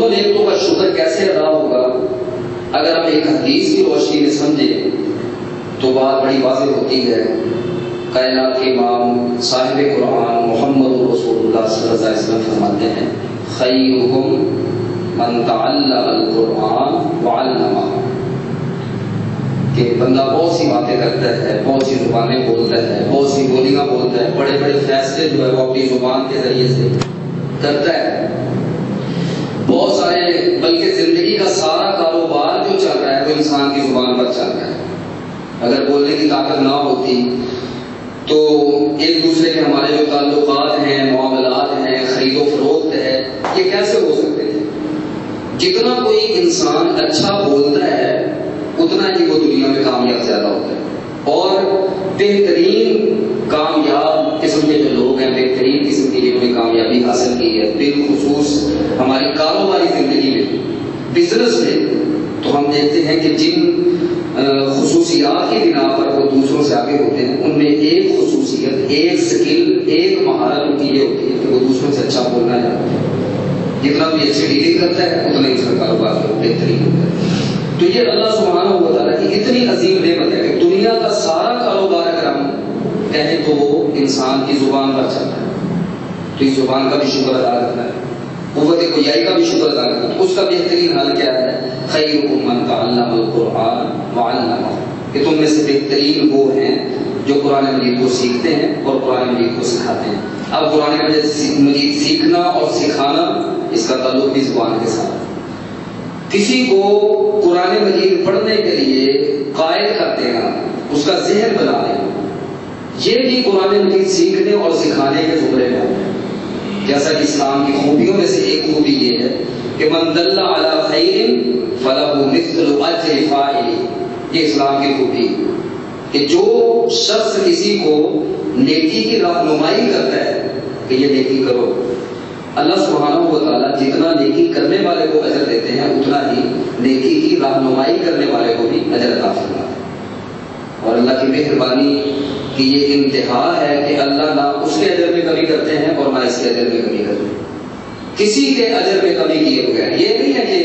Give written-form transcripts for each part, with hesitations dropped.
دونوں نعمتوں کا شکر کیسے ادا ہوگا؟ اگر ہم ایک حدیث کی روشنی میں سمجھیں تو بات بڑی واضح ہوتی ہے۔ کائنات کے امام صاحب قرآن محمد رسول اللہ صلی اللہ علیہ وسلم فرماتے ہیں خیرکم من تعلم القرآن وعلمہ، کہ بندہ بہت سی باتیں کرتا ہے، بہت سی زبانیں بولتا ہے، بہت سی بولیاں بولتا ہے، بڑے بڑے فیصلے جو ہے وہ اپنی زبان کے ذریعے سے کرتا ہے، بہت سارے، بلکہ زندگی کا سارا کاروبار جو چل رہا ہے وہ انسان کی زبان پر چل رہا ہے۔ اگر بولنے کی طاقت نہ ہوتی تو ایک دوسرے کے ہمارے جو تعلقات ہیں، معاملات ہیں، خرید و فروخت ہے، یہ کیسے ہو سکتے ہیں؟ جتنا کوئی انسان اچھا بولتا ہے اتنا ہی وہ دنیا میں کامیاب زیادہ ہوتا ہے، اور بہترین کامیاب قسم کے جو لوگ ہیں، بہترین قسم کی جنہوں نے کامیابی حاصل کی ہے بالخصوص ہماری کاروباری زندگی میں، بزنس میں، تو ہم دیکھتے ہیں کہ جن خصوصیات کی بنا پر وہ دوسروں سے آگے ہوتے ہیں، ان میں ایک خصوصیت، ایک سکل، ایک مہارت ان کی یہ ہوتی ہے کہ وہ دوسروں سے اچھا بولنا جانتے ہیں۔ جتنا بھی اچھی ڈیلنگ کرتا ہے اتنا ہی اس کا کاروبار بہترین ہوتا ہے۔ تو یہ اللہ سبحانہ و تعالیٰ کی اتنی عظیم نعمت ہے کہ دنیا کا سارا کاروبار اگر ہم کہیں تو وہ انسان کی زبان پر چلتا ہے، تو اس زبان کا بھی شکر ادا کرنا ہے، قوت گویائی کا بھی شکر ادا کرنا ہے۔ اس کا بہترین حل کیا ہے؟ خیرکم من تعلم القرآن وعلمہ، کہ تم میں سے بہترین وہ ہیں جو قرآن مجید کو سیکھتے ہیں اور قرآن مجید کو سکھاتے ہیں۔ اب قرآن مجید سیکھنا اور سکھانا، اس کا تعلق بھی زبان کے ساتھ۔ کسی کو قرآن مجید پڑھنے کے لیے قائد کر دینا، اس کا ذہن بنا دینا، یہ بھی قرآن مجید سیکھنے اور سکھانے کے زمرے میں آتا ہے۔ جیسا کہ اسلام کی خوبیوں میں سے ایک خوبی یہ ہے کہ من دل علی خیر فلہ مثل اجر فاعلہ، یہ اسلام کی خوبی کہ جو شخص کسی کو نیکی کی رہنمائی کرتا ہے کہ یہ نیکی کرو، اللہ سبحانہ و تعالیٰ جتنا نیکی کرنے والے کو اجر دیتے ہیں اتنا ہی نیکی کی رہنمائی کرنے والے کو بھی اجر عطا فرماتے ہیں۔ اور اللہ کی مہربانی کی یہ انتہا ہے کہ اللہ نہ اس کے اجر میں کمی کرتے ہیں اور نہ اس کے اجر میں کمی کرتے ہیں، کسی کے اجر میں کمی کیے بغیر۔ یہ نہیں ہے کہ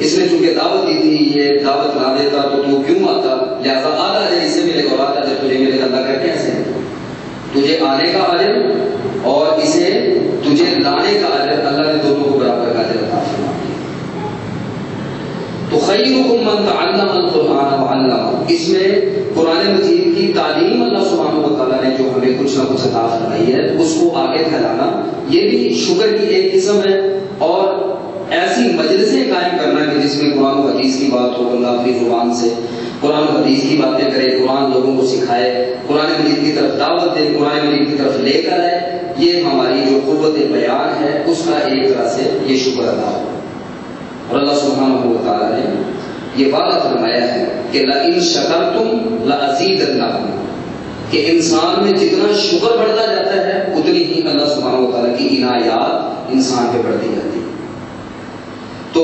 اس نے چونکہ دعوت دی تھی، یہ دعوت نہ دیتا تو کیوں آتا، لہٰذا آدھا اجر اسے ملے گا اور آدھا اجر تجھے ملے گا۔ اللہ کا کیسے ہے؟ تجھے آنے کا اجر اور اسے تجھے لانے کا اجر، اللہ نے دونوں کو برابر کا اجر عطا فرمایا۔ تو خیرکم من تعلم القرآن وعلمہ، اس میں قرآن مجید کی تعلیم اللہ سبحانہ و تعالیٰ نے جو ہمیں کچھ نہ کچھ عطا فرمائی ہے اس کو آگے پھیلانا، یہ بھی شکر کی ایک قسم ہے۔ اور ایسی مجلسیں قائم کرنا کہ جس میں قرآن و حدیث کی بات ہو، اللہ اپنی زبان سے قرآن و حدیث کی باتیں کرے، قرآن لوگوں کو سکھائے، قرآن مجید کی طرف دعوت دے، قرآن مجید کی طرف لے کر آئے، یہ ہماری جو قوت بیان ہے اس کا ایک طرح سے یہ شکر ادا ہو۔ اور اللہ سبحانہ و تعالیٰ نے یہ وعدہ فرمایا ہے کہ لَإِن شَكَرْتُمْ لَأَزِيدَنَّكُمْ، کہ انسان میں جتنا شکر بڑھتا جاتا ہے اتنی ہی اللہ سبحانہ و تعالیٰ کی عنایات انسان پہ بڑھتی جاتی ہے۔ تو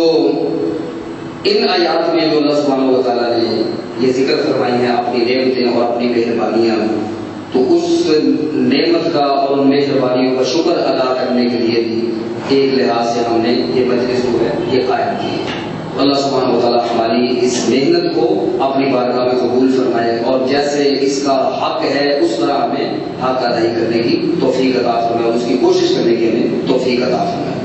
ان آیات میں جو اللہ سبحانہ و تعالیٰ نے یہ ذکر فرمائی ہیں اپنی نعمتیں اور اپنی مہربانیاں، تو اس نعمت کا اور ان مہربانیوں کا شکر ادا کرنے کے لیے بھی ایک لحاظ سے ہم نے یہ مجلس جو ہے یہ قائم کی ہے۔ اللہ سبحانہ و تعالیٰ ہماری اس محنت کو اپنی بارگاہ میں قبول فرمائے، اور جیسے اس کا حق ہے اس طرح ہمیں حق ادا کرنے کی توفیق عطا فرمائے، اس کی کوشش کرنے کی ہمیں توفیق عطا فرمائے۔